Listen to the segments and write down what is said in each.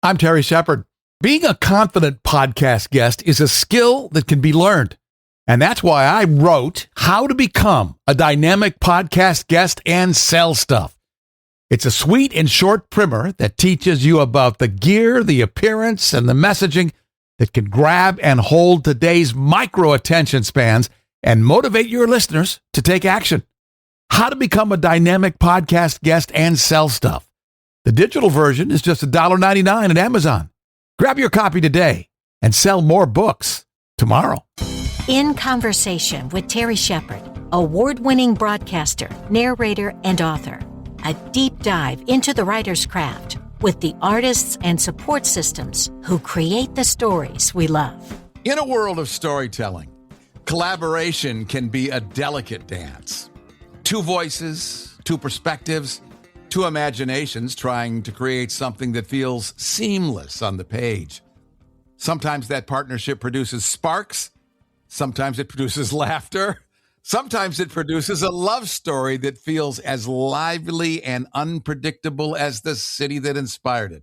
I'm Terry Shepard. Being a confident podcast guest is a skill that can be learned. And that's why I wrote How to Become a Dynamic Podcast Guest and Sell Stuff. It's a sweet and short primer that teaches you about the gear, the appearance, and the messaging that can grab and hold today's micro attention spans and motivate your listeners to take action. How to Become a Dynamic Podcast Guest and Sell Stuff. The digital version is just $1.99 at Amazon. Grab your copy today and sell more books tomorrow. In Conversation with Terry Shepard, award-winning broadcaster, narrator, and author. A deep dive into the writer's craft with the artists and support systems who create the stories we love. In a world of storytelling, collaboration can be a delicate dance. Two voices, two perspectives, two imaginations trying to create something that feels seamless on the page. Sometimes that partnership produces sparks. Sometimes it produces laughter. Sometimes it produces a love story that feels as lively and unpredictable as the city that inspired it.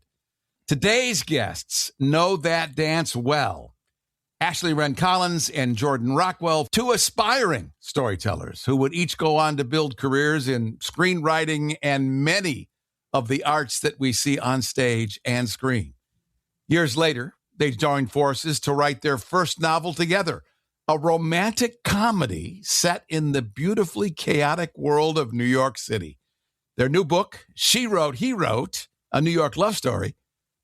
Today's guests know that dance well. Ashley Wren Collins and Jordan Rockwell, two aspiring storytellers who would each go on to build careers in screenwriting and many of the arts that we see on stage and screen. Years later, they joined forces to write their first novel together, a romantic comedy set in the beautifully chaotic world of New York City. Their new book, She Wrote, He Wrote, A New York Love Story,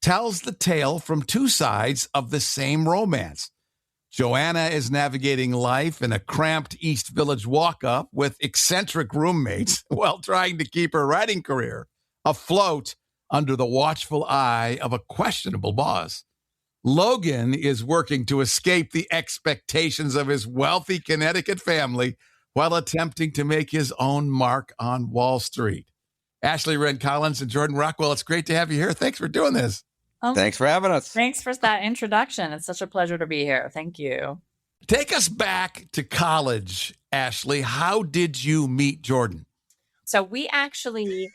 tells the tale from two sides of the same romance. Joanna is navigating life in a cramped East Village walk-up with eccentric roommates while trying to keep her writing career afloat under the watchful eye of a questionable boss. Logan is working to escape the expectations of his wealthy Connecticut family while attempting to make his own mark on Wall Street. Ashley Wren Collins and Jordan Rockwell, it's great to have you here. Thanks for doing this. Thanks for having us. Thanks for that introduction. It's such a pleasure to be here. Thank you. Take us back to college, Ashley. How did you meet Jordan? So we actually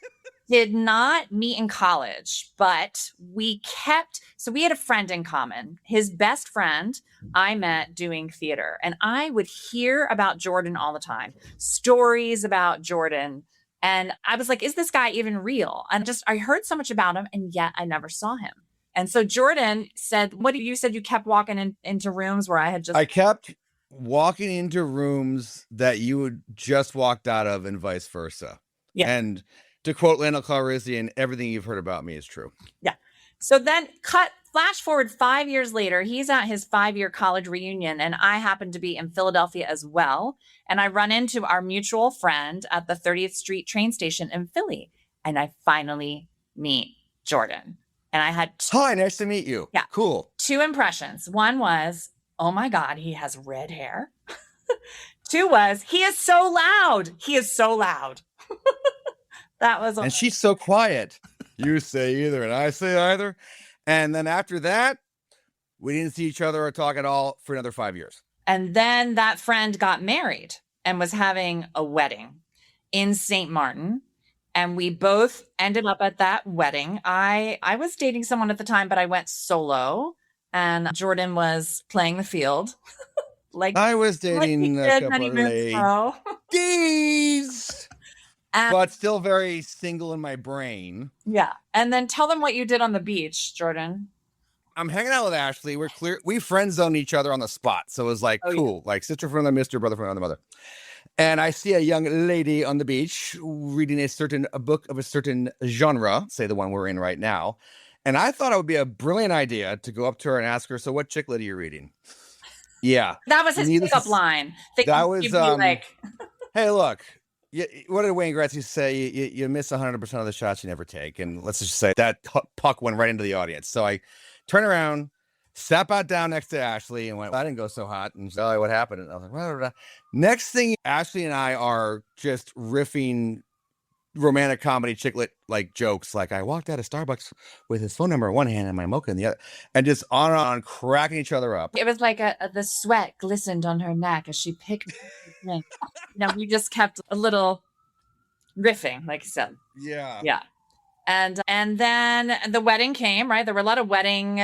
did not meet in college, but we had a friend in common. His best friend I met doing theater, and I would hear about Jordan all the time, stories about Jordan. And I was like, is this guy even real? And I heard so much about him, and yet I never saw him. And so Jordan said, you said you kept walking into rooms where I kept walking into rooms that you had just walked out of and vice versa. Yeah. And to quote Lionel Calrissian, everything you've heard about me is true. Yeah. So then flash forward 5 years later, he's at his 5-year college reunion, and I happen to be in Philadelphia as well. And I run into our mutual friend at the 30th Street train station in Philly. And I finally meet Jordan. And I had hi, nice to meet you. Yeah. Cool. 2 impressions. One was, oh my God, he has red hair. 2 was, he is so loud. He is so loud. That was, and she's so quiet. You say either, and I say either. And then after that, we didn't see each other or talk at all for another 5 years. And then that friend got married and was having a wedding in St. Martin. And we both ended up at that wedding. I was dating someone at the time, but I went solo, and Jordan was playing the field. I was dating a couple of ladies, but still very single in my brain. Yeah. And then tell them what you did on the beach, Jordan. I'm hanging out with Ashley. We friend zoned each other on the spot. So it was like, cool. Yeah. Like sister from the mister, brother from another mother. And I see a young lady on the beach reading a book of a certain genre, say the one we're in right now. And I thought it would be a brilliant idea to go up to her and ask her, so what chick lit are you reading? Yeah. That was his pickup line. That was, hey, look, what did Wayne Gretzky say? You miss 100% of the shots you never take. And let's just say that puck went right into the audience. So I turned around, sat back down next to Ashley and went, well, I didn't go so hot. And so what happened? And I was like, blah, blah, blah. Next thing, Ashley and I are just riffing romantic comedy chicklet like jokes. Like I walked out of Starbucks with his phone number in one hand and my mocha in the other, and just on and on, cracking each other up. It was like the sweat glistened on her neck as she picked drink. We just kept a little riffing, like you said. Yeah. Yeah. And then the wedding came, right? There were a lot of wedding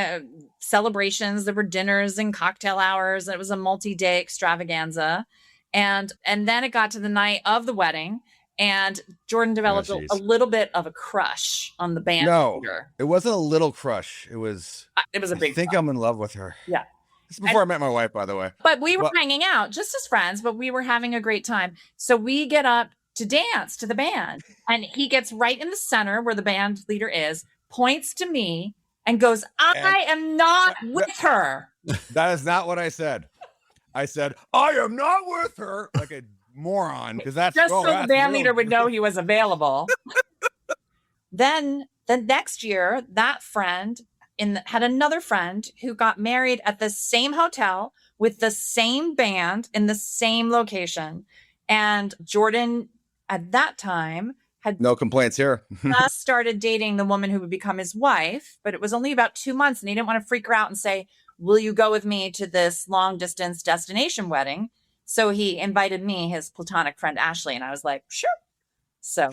celebrations. There were dinners and cocktail hours. It was a multi-day extravaganza. And then it got to the night of the wedding, and Jordan developed a little bit of a crush on the band leader. It wasn't a little crush. It was a big I think crush. I'm in love with her. Yeah. This is before I met my wife, by the way. But we were hanging out just as friends, but we were having a great time. So we get up to dance to the band, and he gets right in the center where the band leader is, points to me and goes, I am not with her. That is not what I said. I said, I am not with her, like a moron, because that's just so the band leader would know he was available. Then the next year, that friend had another friend who got married at the same hotel with the same band in the same location. And Jordan at that time had no complaints here. just started dating the woman who would become his wife, but it was only about 2 months, and he didn't want to freak her out and say, will you go with me to this long distance destination wedding? So he invited me, his platonic friend Ashley, and I was like, sure. So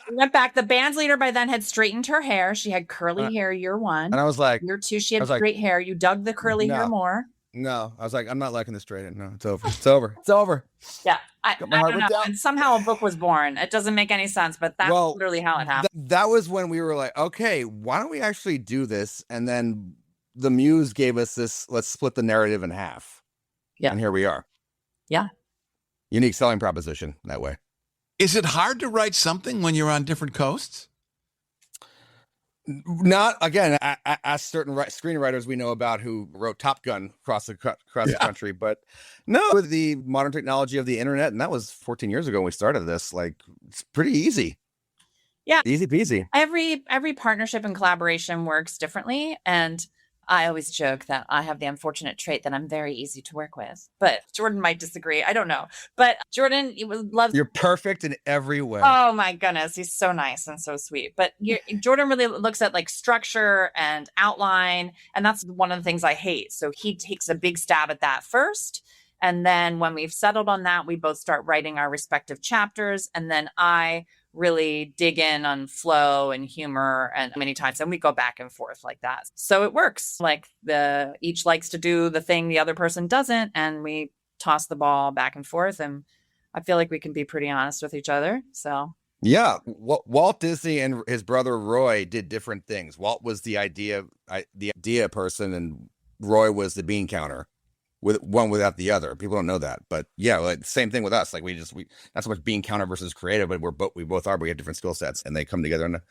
we went back. The band's leader by then had straightened her hair. She had curly hair year one. And I was like, year two, she had straight hair. You dug the curly hair more. No, I was like, I'm not liking the straight. No, it's over. It's over. It's over. Yeah. I don't know. And somehow a book was born. It doesn't make any sense, but that's literally how it happened. That was when we were like, okay, why don't we actually do this? And then the muse gave us this, let's split the narrative in half. Yeah. And here we are. Yeah. Unique selling proposition that way. Is it hard to write something when you're on different coasts? Not, again, as certain screenwriters we know about who wrote Top Gun across the country, but no, with the modern technology of the internet, and that was 14 years ago when we started this, like, it's pretty easy. Yeah. Easy peasy. Every partnership and collaboration works differently, and I always joke that I have the unfortunate trait that I'm very easy to work with, but Jordan might disagree. I don't know. But Jordan loves... You're perfect in every way. Oh my goodness. He's so nice and so sweet. But Jordan really looks at like structure and outline. And that's one of the things I hate. So he takes a big stab at that first. And then when we've settled on that, we both start writing our respective chapters. And then I really dig in on flow and humor, and many times, and we go back and forth like that. So it works. Like each likes to do the thing the other person doesn't, and we toss the ball back and forth. And I feel like we can be pretty honest with each other. So yeah, Walt Disney and his brother Roy did different things. Walt was the idea person, and Roy was the bean counter. With one without the other. People don't know that, but yeah, like same thing with us. Like we not so much being counter versus creative, but we both are, but we have different skill sets, and they come together in a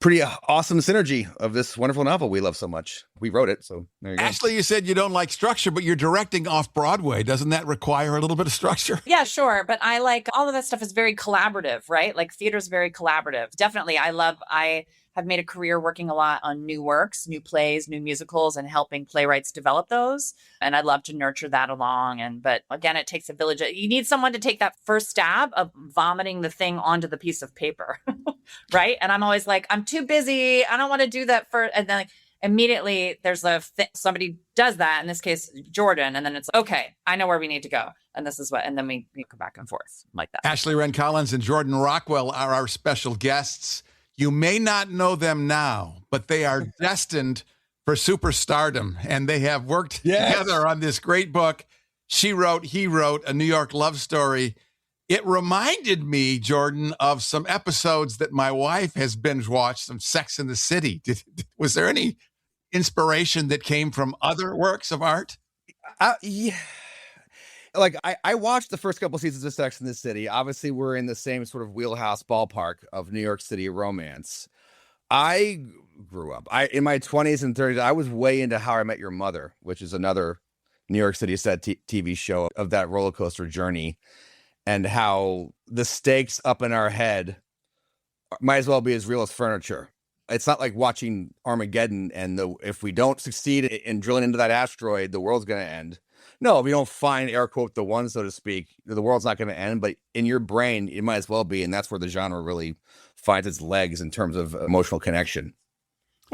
pretty awesome synergy of this wonderful novel we love so much. We wrote it, so there you go. Ashley, you said you don't like structure, but you're directing off Broadway. Doesn't that require a little bit of structure? Yeah, sure. But I like all of that stuff is very collaborative, right? Like theater's very collaborative. Definitely. I have made a career working a lot on new works, new plays, new musicals, and helping playwrights develop those. And I'd love to nurture that along. But again, it takes a village. You need someone to take that first stab of vomiting the thing onto the piece of paper, right? And I'm always like, I'm too busy. I don't want to do that first. And then immediately there's somebody does that, in this case, Jordan. And then it's, okay, I know where we need to go. And this is and then we go back and forth like that. Ashley Wren Collins and Jordan Rockwell are our special guests. You may not know them now, but they are destined for superstardom, and they have worked together on this great book. She wrote, he wrote, a New York love story. It reminded me, Jordan, of some episodes that my wife has binge watched, some Sex in the City. Was there any inspiration that came from other works of art? Yeah. Like I watched the first couple seasons of Sex in the City. Obviously, we're in the same sort of wheelhouse ballpark of New York City romance. I grew up. In my 20s and 30s, I was way into How I Met Your Mother, which is another New York City set TV show of that roller coaster journey, and how the stakes up in our head might as well be as real as furniture. It's not like watching Armageddon, and if we don't succeed in drilling into that asteroid, the world's going to end. No, if we don't find, air quote, the one, so to speak, the world's not going to end. But in your brain, it might as well be. And that's where the genre really finds its legs in terms of emotional connection.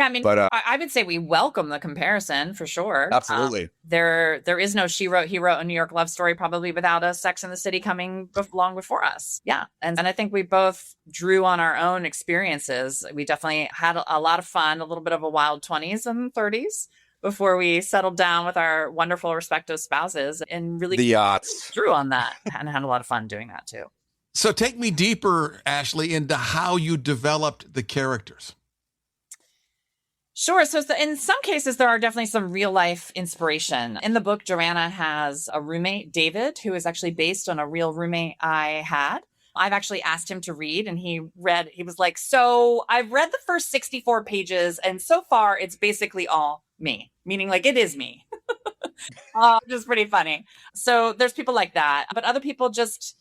Yeah, I mean, But I would say we welcome the comparison for sure. absolutely. There is no he wrote a New York love story probably without a Sex and the City coming long before us. Yeah. And I think we both drew on our own experiences. We definitely had a lot of fun, a little bit of a wild 20s and 30s before we settled down with our wonderful respective spouses and really The yachts. drew on that and had a lot of fun doing that too. So take me deeper, Ashley, into how you developed the characters. Sure. So in some cases, there are definitely some real life inspiration. In the book, Joanna has a roommate, David, who is actually based on a real roommate I had. I've actually asked him to read, and he was like, so I've read the first 64 pages, and so far it's basically all me, meaning like it is me. Which is pretty funny. So there's people like that, but other people just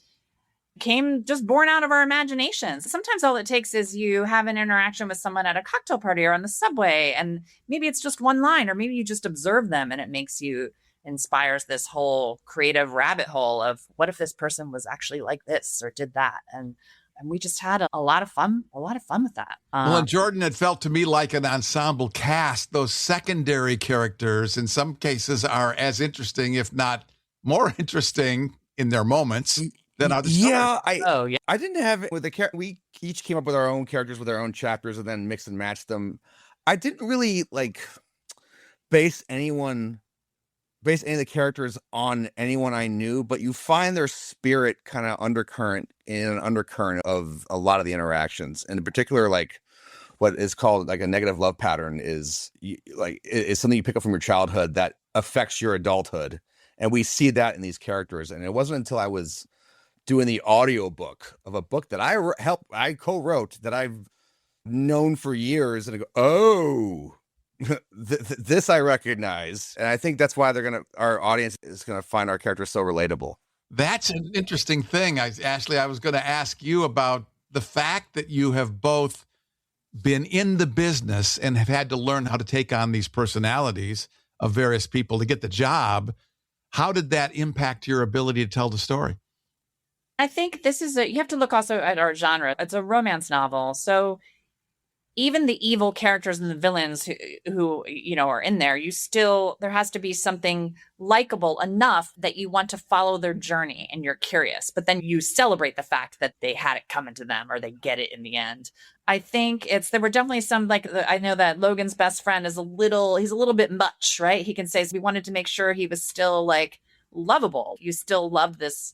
came just born out of our imaginations. Sometimes all it takes is you have an interaction with someone at a cocktail party or on the subway, and maybe it's just one line, or maybe you just observe them and it inspires this whole creative rabbit hole of what if this person was actually like this or did that. And we just had a lot of fun with that. Well, and Jordan, it felt to me like an ensemble cast. Those secondary characters in some cases are as interesting, if not more interesting in their moments. Yeah, I didn't have it with the we each came up with our own characters with our own chapters and then mix and match them. I didn't really base any of the characters on anyone I knew, but you find their spirit kind of undercurrent of a lot of the interactions, and in particular, what is called a negative love pattern is something you pick up from your childhood that affects your adulthood, and we see that in these characters. And it wasn't until I was doing the audiobook of a book that I co-wrote that I've known for years, and I go, oh, this I recognize. And I think that's why our audience is gonna find our characters so relatable. That's an interesting thing. Ashley, I was going to ask you about the fact that you have both been in the business and have had to learn how to take on these personalities of various people to get the job. How did that impact your ability to tell the story? I think you have to look also at our genre. It's a romance novel. So even the evil characters and the villains who are in there, there has to be something likable enough that you want to follow their journey and you're curious, but then you celebrate the fact that they had it coming to them or they get it in the end. I think there were definitely some, I know that Logan's best friend he's a little bit much, right? He can say, we wanted to make sure he was still lovable. You still love this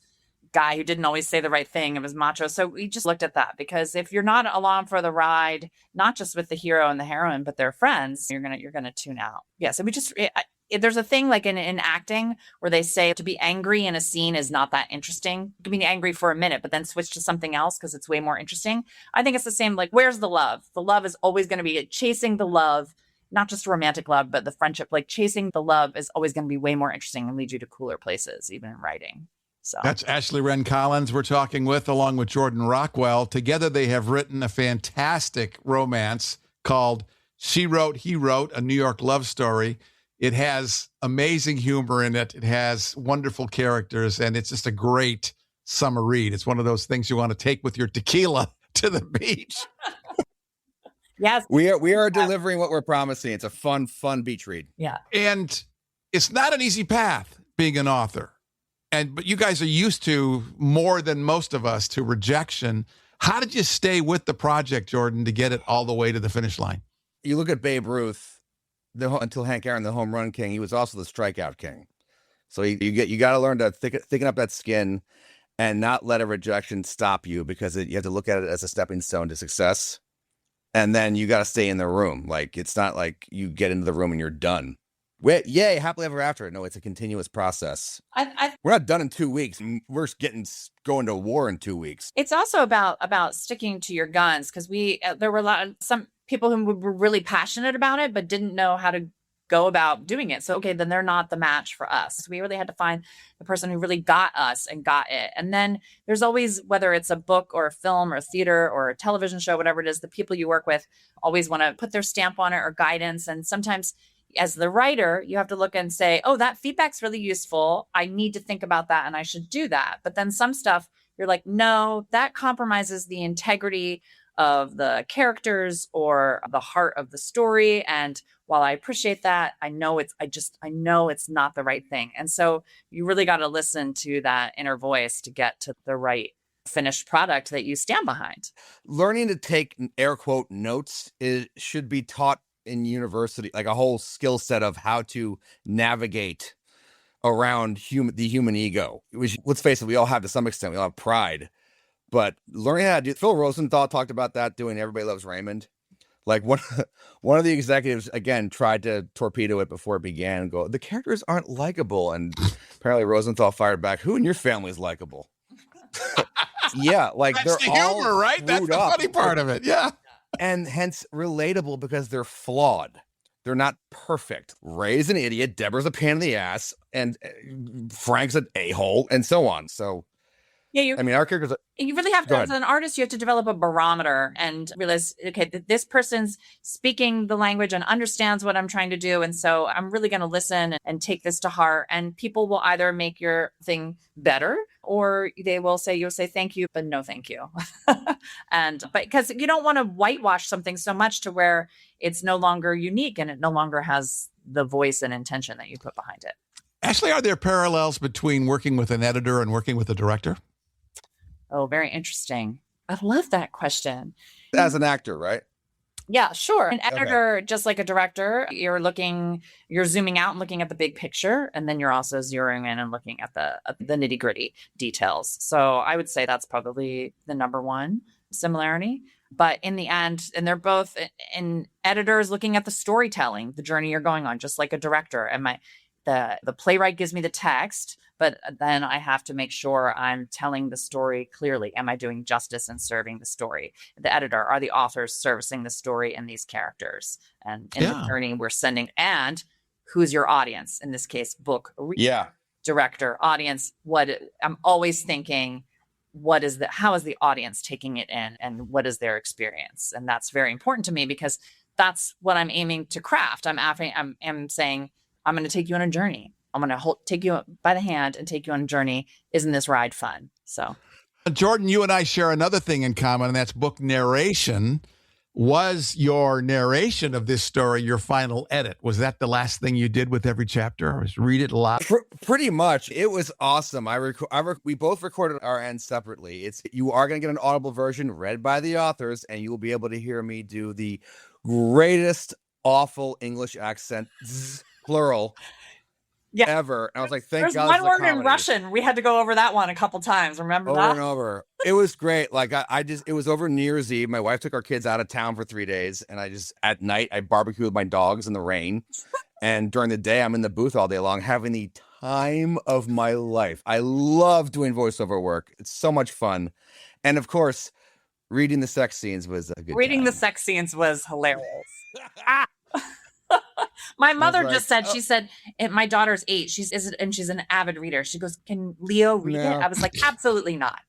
guy who didn't always say the right thing and was macho. So we just looked at that, because if you're not along for the ride, not just with the hero and the heroine, but their friends, you're gonna tune out. Yeah. So there's a thing in acting where they say to be angry in a scene is not that interesting. You can be angry for a minute, but then switch to something else because it's way more interesting. I think it's the same. Where's the love? The love is always going to be chasing the love, not just romantic love, but the friendship. Chasing the love is always going to be way more interesting and lead you to cooler places, even in writing. So that's Ashley Wren Collins we're talking with, along with Jordan Rockwell. Together they have written a fantastic romance called She Wrote, He Wrote, a New York love story. It has amazing humor in it. It has wonderful characters, and it's just a great summer read. It's one of those things you want to take with your tequila to the beach. Yes. We are delivering what we're promising. It's a fun beach read. Yeah. And it's not an easy path being an author. But you guys are used to, more than most of us, to rejection. How did you stay with the project, Jordan, to get it all the way to the finish line? You look at Babe Ruth, until Hank Aaron, the home run king, he was also the strikeout king. So you got to learn to thicken up that skin and not let a rejection stop you, because you have to look at it as a stepping stone to success. And then you got to stay in the room. It's not like you get into the room and you're done. Yay, happily ever after. No, it's a continuous process. We're not done in 2 weeks. We're going to war in 2 weeks. It's also about sticking to your guns, because there were some people who were really passionate about it but didn't know how to go about doing it. So, okay, then they're not the match for us. So we really had to find the person who really got us and got it. And then there's always, whether it's a book or a film or theater or a television show, whatever it is, the people you work with always want to put their stamp on it or guidance. And sometimes as the writer, you have to look and say, oh, that feedback's really useful. I need to think about that and I should do that. But then some stuff you're like, no, that compromises the integrity of the characters or the heart of the story. And while I appreciate that, I know it's not the right thing. And so you really got to listen to that inner voice to get to the right finished product that you stand behind. Learning to take air quote notes should be taught in university, like a whole skill set of how to navigate around the human ego. Let's face it, we all have to some extent. We all have pride, but learning how to do. Phil Rosenthal talked about that doing Everybody Loves Raymond. Like one of the executives again tried to torpedo it before it began and go, the characters aren't likable, and apparently Rosenthal fired back, who in your family is likable? Yeah, like that's they're the all humor, right? That's the funny part of it. Yeah. And hence relatable because they're flawed. They're not perfect. Ray's an idiot. Deborah's a pain in the ass. And Frank's an a-hole and so on. So, yeah, I mean, our characters. You really have to, as an artist, you have to develop a barometer and realize, okay, this person's speaking the language and understands what I'm trying to do. And so I'm really going to listen and take this to heart. And people will either make your thing better or you'll say, thank you, but no, thank you. But because you don't want to whitewash something so much to where it's no longer unique and it no longer has the voice and intention that you put behind it. Ashley, are there parallels between working with an editor and working with a director? Oh, very interesting. I love that question. As an actor, right? Yeah, sure. An editor, just like a director, you're zooming out and looking at the big picture, and then you're also zeroing in and looking at the nitty gritty details. So I would say that's probably the number one similarity. But in the end, and they're both in editors looking at the storytelling, the journey you're going on, just like a director. And the playwright gives me the text, but then I have to make sure I'm telling the story clearly. Am I doing justice and serving the story? The editor, are the authors servicing the story and these characters? And in the journey we're sending, and who's your audience? In this case, book reader, director, audience. I'm always thinking, how is the audience taking it in, and what is their experience? And that's very important to me because that's what I'm aiming to craft. I'm saying, I'm going to take you on a journey. I'm going to take you by the hand and take you on a journey. Isn't this ride fun? So, Jordan, you and I share another thing in common, and that's book narration. Was your narration of this story your final edit? Was that the last thing you did with every chapter? Or was read it a lot? Pretty much. It was awesome. We both recorded our ends separately. You are going to get an audible version read by the authors, and you will be able to hear me do the greatest awful English accent, plural, ever. And I was like, thank God. There's one word in Russian. We had to go over that one a couple times. Remember that? Over and over. It was great. Like it was over New Year's Eve. My wife took our kids out of town for 3 days. And at night, I barbecued with my dogs in the rain. And during the day, I'm in the booth all day long, having the time of my life. I love doing voiceover work. It's so much fun. And of course, reading the sex scenes was a good time. The sex scenes was hilarious. My mother just said, she said, my daughter's 8. She's an avid reader. She goes, can Leo read it? I was like, absolutely not.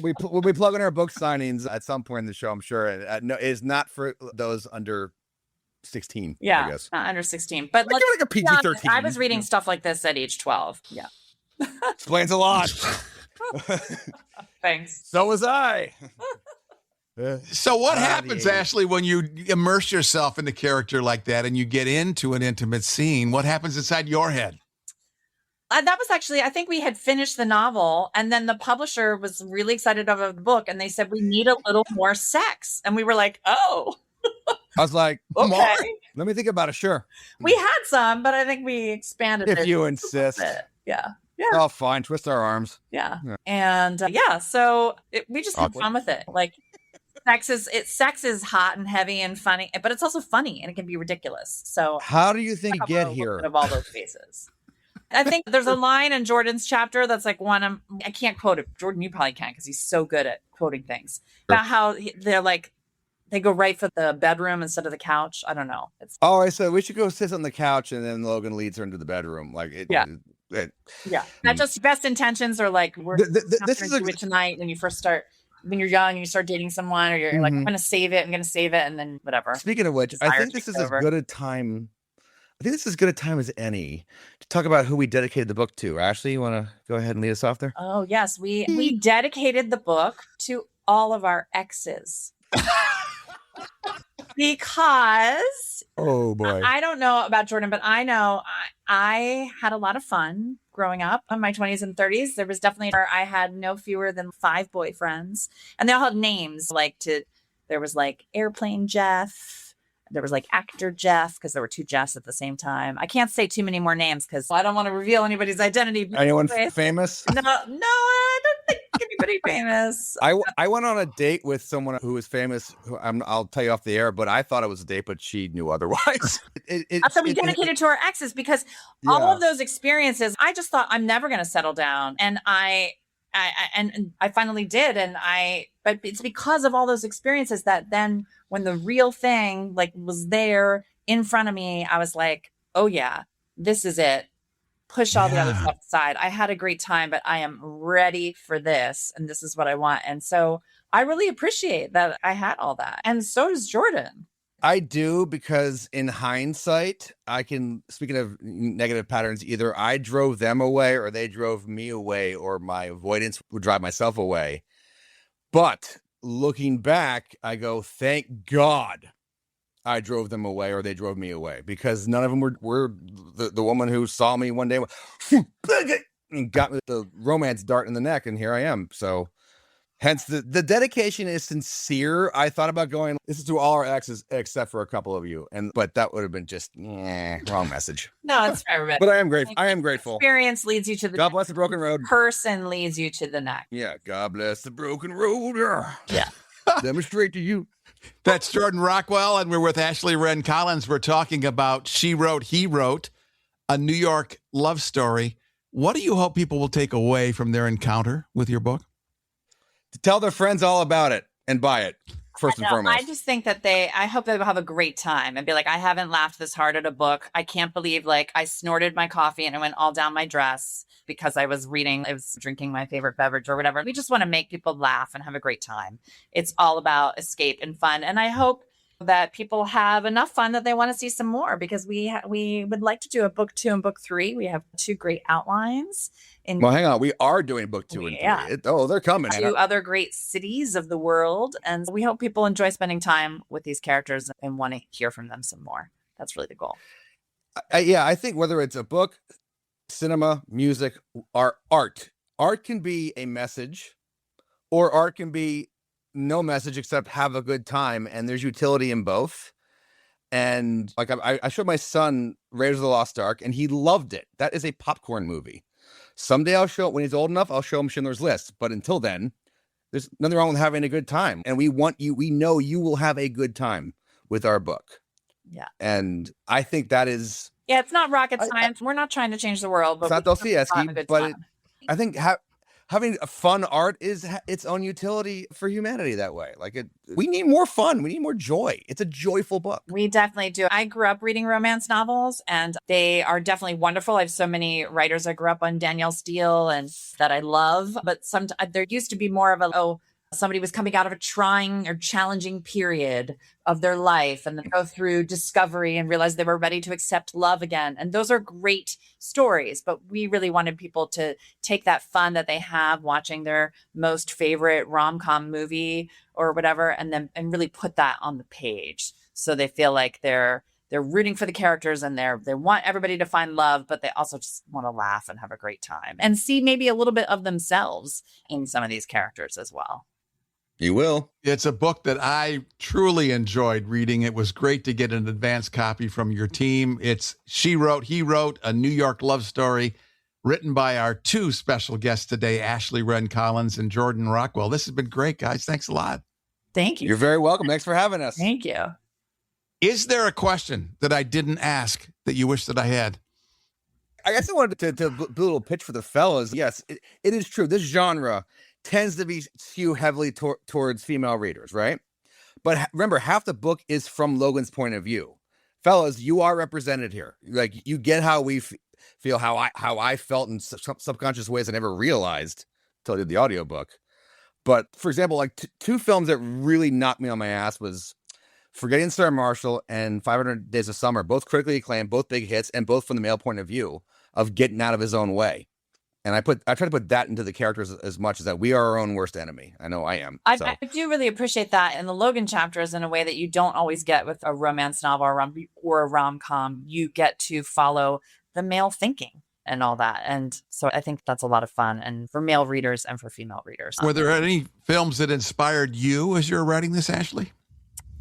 We'll be plugging our book signings at some point in the show, I'm sure. No, it's not for those under 16. Yeah, I guess. Not under 16. But like a PG-13. I was reading stuff like this at age 12. Yeah. Explains a lot. Thanks. So was I. So what happens, Ashley, when you immerse yourself in a character like that and you get into an intimate scene? What happens inside your head? That was actually, I think we had finished the novel, and then the publisher was really excited about the book, and they said, we need a little more sex. And we were like, oh. I was like, okay. More? Let me think about it. Sure. We had some, but I think we expanded it. If you insist. Yeah. Oh, fine. Twist our arms. Yeah. And so we just had fun with it. Like, sex is hot and heavy and funny, but it's also funny and it can be ridiculous. So how do you think you get here? Of all those faces. I think there's a line in Jordan's chapter that's like I can't quote it. Jordan, you probably can because he's so good at quoting things. About how they're like, they go right for the bedroom instead of the couch. I don't know. I said we should go sit on the couch, and then Logan leads her into the bedroom. Like not just best intentions or like we're this is do it tonight when you first start. When you're young and you start dating someone, or you're like, I'm going to save it, and then whatever. Speaking of which, I think this is as good a time. I think this is as good a time as any to talk about who we dedicated the book to. Ashley, you want to go ahead and lead us off there? Oh yes, we dedicated the book to all of our exes. Because oh boy, I don't know about Jordan, but I know I had a lot of fun growing up in my 20s and 30s. There was definitely where I had no fewer than 5 boyfriends, and they all had names there was like Airplane Jeff. There was like Actor Jeff, because there were 2 Jeffs at the same time. I can't say too many more names because I don't want to reveal anybody's identity. Anyone famous? No, I don't think anybody famous. I went on a date with someone who was famous. I'll tell you off the air, but I thought it was a date, but she knew otherwise. So we dedicated to our exes because all of those experiences, I just thought I'm never going to settle down. And I finally did. But it's because of all those experiences that then when the real thing was there in front of me, I was like, oh yeah, this is it. Push all the other stuff aside. I had a great time, but I am ready for this. And this is what I want. And so I really appreciate that I had all that. And so does Jordan. I do, because in hindsight, speaking of negative patterns, either I drove them away or they drove me away, or my avoidance would drive myself away. But looking back, I go, thank God I drove them away or they drove me away, because none of them were the woman who saw me one day and got me the romance dart in the neck. And here I am. So hence the dedication is sincere. I thought about going, this is to all our exes except for a couple of you. But that would have been just wrong message. No, it's for everybody. But I am grateful. I am grateful. Experience leads you to the God bless the broken road. Person leads you to the next. Yeah. God bless the broken road. Yeah. Demonstrate to you. That's Jordan Rockwell, and we're with Ashley Wren Collins. We're talking about She Wrote, He Wrote, a New York love story. What do you hope people will take away from their encounter with your book? To tell their friends all about it and buy it, first and foremost. I just think that I hope they will have a great time and be like, I haven't laughed this hard at a book. I can't believe I snorted my coffee and it went all down my dress because I was drinking my favorite beverage or whatever. We just want to make people laugh and have a great time. It's all about escape and fun. And I hope that people have enough fun that they want to see some more, because we would like to do a book 2 and book 3. We have 2 great outlines. Well, hang on. We are doing book 2 and 3. They're coming. 2 other great cities of the world. And we hope people enjoy spending time with these characters and want to hear from them some more. That's really the goal. I think whether it's a book, cinema, music, or art can be a message, or art can be no message except have a good time, and there's utility in both. And I showed my son Raiders of the Lost Ark, and he loved it. That is a popcorn movie. Someday I'll show it when he's old enough. I'll show him Schindler's List. But until then, there's nothing wrong with having a good time. And we know you will have a good time with our book. Yeah. And I think that is. Yeah, it's not rocket science. We're not trying to change the world. But it's not Dostoevsky, but I think having a fun art is its own utility for humanity that way. We need more fun. We need more joy. It's a joyful book. We definitely do. I grew up reading romance novels, and they are definitely wonderful. I have so many writers I grew up on, Danielle Steele, and that I love. But there used to be more of somebody was coming out of a trying or challenging period of their life and then go through discovery and realize they were ready to accept love again. And those are great stories, but we really wanted people to take that fun that they have watching their most favorite rom-com movie or whatever, and really put that on the page. So they feel like they're rooting for the characters and they want everybody to find love, but they also just want to laugh and have a great time and see maybe a little bit of themselves in some of these characters as well. You will. It's a book that I truly enjoyed reading. It was great to get an advance copy from your team. It's She Wrote, He Wrote, a New York love story, written by our 2 special guests today, Ashley Wren Collins and Jordan Rockwell. This has been great, guys. Thanks a lot. Thank you. You're very welcome. Thanks for having us. Thank you. Is there a question that I didn't ask that you wish that I had? I guess I wanted to do a little pitch for the fellas. Yes, it is true. This genre tends to be skew heavily towards female readers, right? But remember, half the book is from Logan's point of view. Fellas, you are represented here. You get how we feel, how I felt in subconscious ways I never realized until I did the audiobook. But for example, 2 films that really knocked me on my ass was Forgetting Sarah Marshall and 500 Days of Summer, both critically acclaimed, both big hits, and both from the male point of view of getting out of his own way. And I try to put that into the characters as much as that we are our own worst enemy. I know I am. I do really appreciate that in the Logan chapters in a way that you don't always get with a romance novel or a rom-com. You get to follow the male thinking and all that. And so I think that's a lot of fun, and for male readers and for female readers. Were there any films that inspired you as you're writing this, Ashley?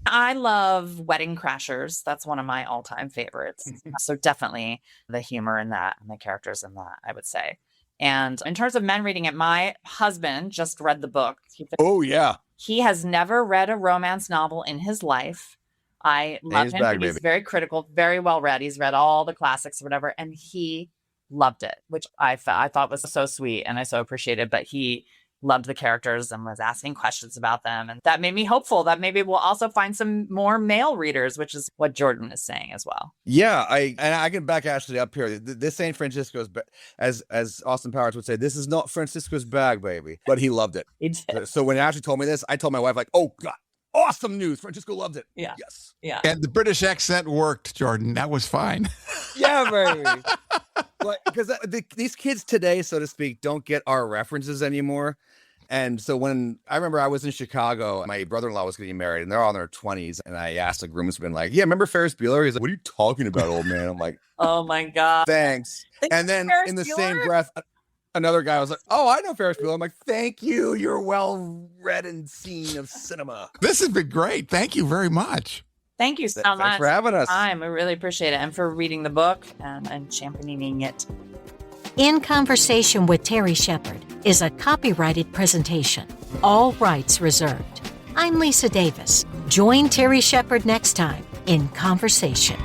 I love Wedding Crashers. That's one of my all-time favorites. So definitely the humor in that and the characters in that, I would say. And in terms of men reading it, my husband just read the book. Oh, yeah. He has never read a romance novel in his life. I love him. He's very critical, very well read. He's read all the classics or whatever, and he loved it, which I thought was so sweet and I so appreciated. But he loved the characters and was asking questions about them. And that made me hopeful that maybe we'll also find some more male readers, which is what Jordan is saying as well. Yeah, I can back Ashley up here. This ain't Francisco's bag. As Austin Powers would say, this is not Francisco's bag, baby. But he loved it. He did. So when Ashley told me this, I told my wife, like, oh, God, awesome news. Francisco loved it. Yeah. Yes. Yeah. And the British accent worked, Jordan. That was fine. Yeah, baby. But because these kids today, so to speak, don't get our references anymore. And so when I remember I was in Chicago, my brother-in-law was getting married and they're all in their 20s. And I asked the groomsman, like, yeah, remember Ferris Bueller? He's like, what are you talking about, old man? I'm like, oh my God. Thanks. And then Ferris in the Bueller? same breath, another guy was like, oh, I know Ferris Bueller. I'm like, thank you. You're well read and seen of cinema. This has been great. Thank you very much. Thank you so much. Thanks for having us. I really appreciate it. And for reading the book and championing it. In Conversation with Terry Shepard is a copyrighted presentation. All rights reserved. I'm Lisa Davis. Join Terry Shepard next time in Conversation.